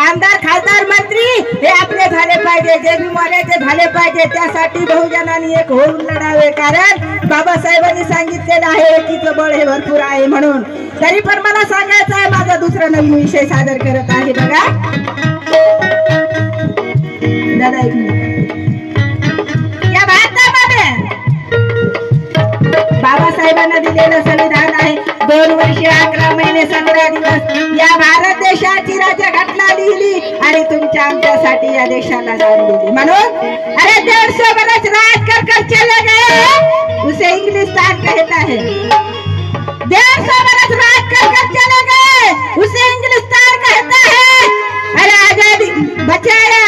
आमदार खासदार मंत्री हे आपले झाले पाहिजे, जे बी मोऱ्याचे झाले पाहिजे. त्यासाठी बहुजनांनी एक होऊन लढावे, कारण बाबासाहेबांनी सांगितलेलं आहे एकीचं बळ हे भरपूर आहे म्हणून. तरी पण मला सांगायचं आहे, माझा दुसरा नवीन विषय सादर करत आहे. बघा दादा एक मिनिट. या भारतामध्ये बाबासाहेबांना दिलेलं संविधान आहे 2 वर्ष 11 महिने 17 दिवस. या भारत देशाची राज्यघटना लिहिली आणि तुमच्या आमच्यासाठी या देशाला दान दिली म्हणून. अरे 150 बरस राज कर चले गए उसे इंग्लिस्तान कहता है. 150 बरस राज कर चले गए उसे इंग्लिस्तान कहता है. अरे आजादी बचाया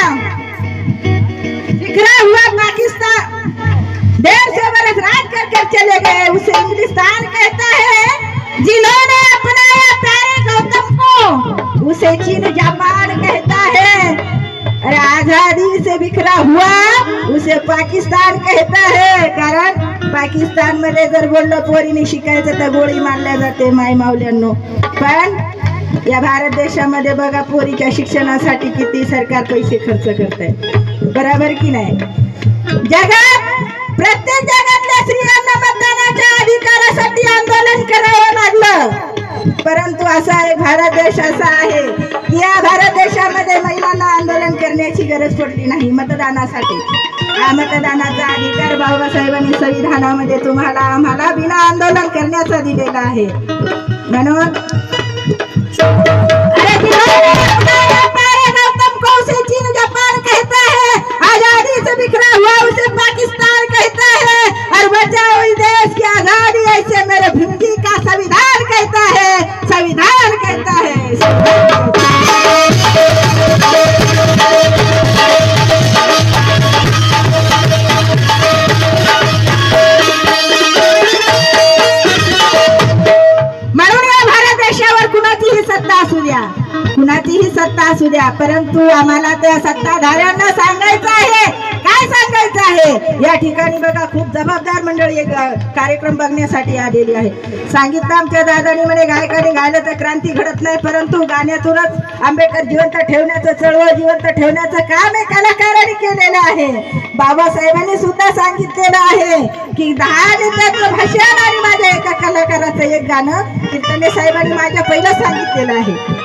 बिखरा हुआ पाकिस्तान 150 बरस राज कर चले गए उसे इंग्लिस्तान कहता है. जिन्होंने अपनाया प्यारे गौतम को उसे चीन जापान कहता है. अरे आजादी से बिखरा हुआ उसे पाकिस्तान कहता है. कारण पाकिस्तान मध्ये जर बोललं पोरीने शिकायचं तर गोळी मारल्या जाते माय मावल्यांनो. पण या भारत देशामध्ये बघा पोरीच्या शिक्षणासाठी किती सरकार पैसे खर्च करते, बरोबर की नाही. जगात प्रत्येक जगातल्या स्त्रियांना मतदानाच्या अधिकारासाठी आंदोलन करावं लागलं, परंतु असा एक भारत देश असा आहे की या भारत देशामध्ये महिलांना आंदोलन करण्याची गरज पडली नाही मतदानासाठी. हा मतदानाचा अधिकार बाबासाहेबांनी संविधानामध्ये तुम्हाला आम्हाला बिना आंदोलन करण्याचा दिलेला आहे म्हणून. चीन जापान कहता है, आजादी से बिखरा हुआ उसे पाकिस्तान कहता है. और बचाओ इस देश की आजादी ऐसे मेरे भीमजी का संविधान कहता है. संविधान कहता है. म्हणून या भारत देशावर कुणाचीही सत्ता असू द्या, कुणाचीही सत्ता असू द्या, परंतु आम्हाला त्या सत्ताधाऱ्यांना सांगायचं आहे. काय सांगायचं आहे? या ठिकाणी बघा खूप जबाबदार मंडळी एक कार्यक्रम बघण्यासाठी आलेली आहे. सांगितलं आमच्या दादानी म्हणे गायकाने गायलं तर क्रांती घडत नाही, परंतु गाण्यातूनच आंबेडकर जिवंत ठेवण्याचं, चळवळ जिवंत ठेवण्याचं काम हे कलाकारांनी केलेलं आहे. बाबासाहेबांनी सुद्धा सांगितलेलं आहे की 10 मिनिटाचं भाषण आणि माझ्या एका कलाकाराचं एक गाणं कीर्तने साहेबांनी माझ्या पहिलं सांगितलेलं आहे.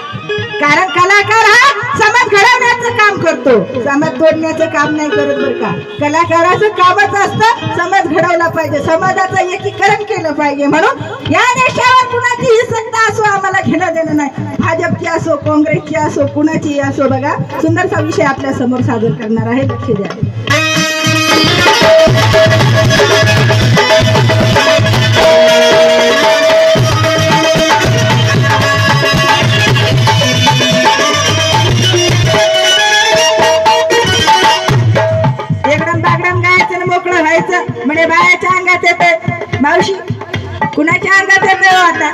कारण कलाकार हा समाज घडवण्याचं काम करतो, समाज तोडण्याचं काम नाही करत बरं का. कलाकाराचं कामच असतं समाज घडवला पाहिजे, समाजाचं एकीकरण केलं पाहिजे. म्हणून या देशावर कुणाचीही सत्ता असो आम्हाला घेणं देणं नाही. भाजपची असो, काँग्रेसची असो, कुणाचीही असो. बघा सुंदरसा विषय आपल्या समोर सादर करणार आहे, लक्ष द्या. म्हणे बायाच्या अंगात येते मावशी, कुणाच्या अंगात येते हो आता,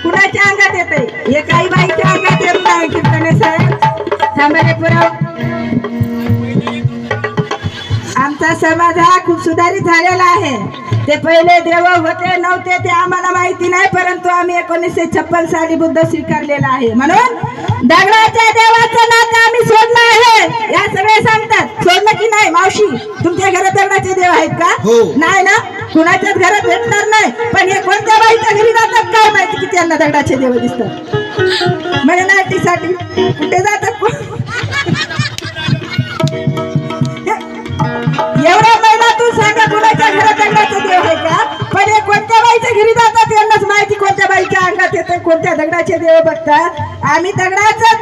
कुणाच्या अंगात येते? हे काही बाईच्या अंगात येत नाही. कीर्तने साहेब थांबले पुराव. आमचा समाज हा खूप सुधारित झालेला आहे. ते पहिले देव होते नव्हते ते आम्हाला माहिती नाही, परंतु आम्ही 1956 साली बुद्ध स्वीकारलेला आहे. म्हणून दगडाच्या देवाचं नातं आम्ही सोडलं आहे. या सगळे सांगतात सोडलं की नाही मावशी? तुमच्या घरात दगडाचे देव आहेत का? नाही ना, कुणाच्याच घरात भेटणार नाही. पण हे कोणत्या बाईच्या घरी जातात काय माहिती की त्यांना दगडाचे देव दिसतात. म्हणजे नाटीसाठी कुठे जातात एवढ्या महिन्यातून सांगा कुणाच्या घरात दगडाचे देव आहे का? पण हे कोणत्या बाईच्या घरी जातात यांनाच माहिती कोणत्या बाईच्या अंगात येते, कोणत्या दगडाचे देव बघतात. आम्ही दगडाच्या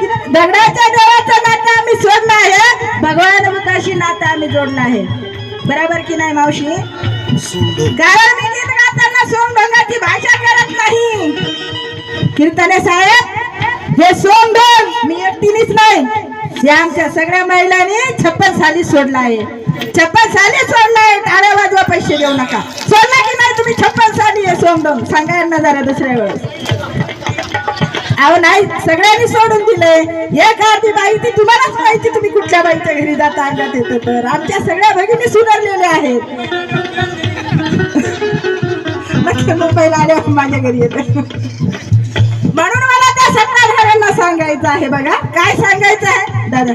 देवाचं नातं आम्ही सोडलं आहे, भगवान बुद्धाशी नातं आम्ही जोडलं आहे. बरोबर की नाही मावशी? कारण मी गीत गाताना सोंगढोंगाची भाषा करत नाही. कीर्तने साहेब हे सोंगढोंग मी एकटीनेच नाही, हे आमच्या सगळ्या महिलांनी 56 साली सोडला आहे. 56 साली सोडलाय. टाळ्या वाजवा, पैसे देऊ नका. सोडला की नाही तुम्ही 56 साली हे सोंगढोंग? सांगा यांना जरा दुसऱ्या वेळेस. अहो नाही, सगळ्यांनी सोडून दिलंय. एक अर्धी माहिती तुम्हालाच माहिती, तुम्ही कुठल्या बाईच्या घरी जाता अंगात येतं तर. आमच्या सगळ्या भगिनी सुधारलेल्या आहेत. मग मुंबईला आल्यावर माझ्या घरी येत, म्हणून मला त्या सत्ताधाऱ्यांना सांगायचं आहे. बघा काय सांगायचं आहे दादा.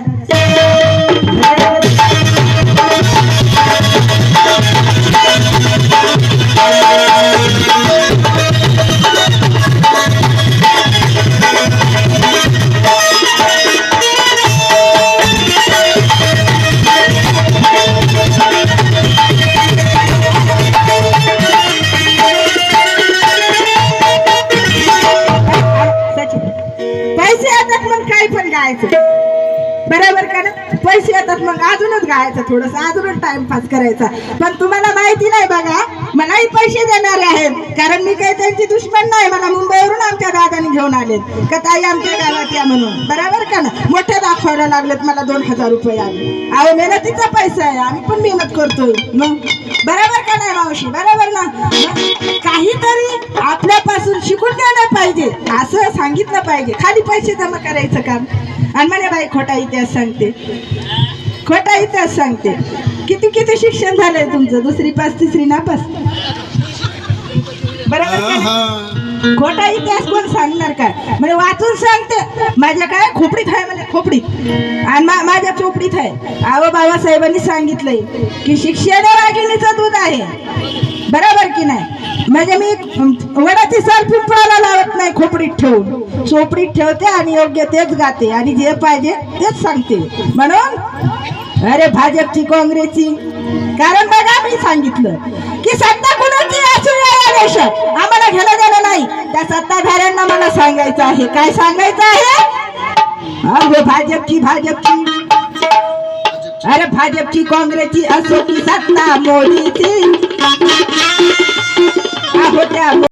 पैसे येतात मग काही पण गायचं, बरोबर का ना. पैसे येतात मग अजूनच गायचं, थोडस अजूनच टाइमपास करायचा. पण तुम्हाला माहिती नाही बघा, मलाही पैसे देणारे आहेत, कारण मी काही त्यांची दुश्मन नाही. मला मुंबईवरून आमच्या दादाने घेऊन आलेत का ताई आमच्या गावात या म्हणून, बरोबर का ना. मोठे दाखवायला लागलेत, मला 2000 रुपये आले. अहो मेहनतीचा पैसा आहे, आम्ही पण मेहनत करतोय मग, बरोबर का नाही मावशी, बरोबर ना. काहीतरी आपल्यापासून शिकून घ्यायला पाहिजे, असं सांगितलं पाहिजे. खाली पैसे जमा करायचं काम. आणि म्हणे बाई खोटा इतिहास सांगते, खोटा इतिहास सांगते. किती किती शिक्षण झालंय तुमचं? 2री पास 3री नापास, बरोबर का? खोटा इतिहास कोण सांगणार काय? म्हणजे वाचून सांगते. माझ्या काय खोपडीत आहे, म्हणजे खोपडीत आणि माझ्या चोपडीत आहे. अहो बाबासाहेबांनी सांगितलंय की शिक्षण वाघिणीचं दूध आहे, बरोबर की नाही. म्हणजे मी वडाची साल पिंपळाला लावत नाही, खोपडीत ठेवून चोपडीत ठेवते आणि योग्य तेच गाते आणि जे पाहिजे तेच सांगते. म्हणून अरे भाजपची काँग्रेसची, कारण बघा मी सांगितलं की सत्ता कुणाची असू या देशात आम्हाला घेणं देणं नाही. त्या सत्ताधाऱ्यांना मला सांगायचं आहे. काय सांगायचं आहे? अरे भाजपची, अरे भाजपची काँग्रेसची असो की सत्ता मोदीची,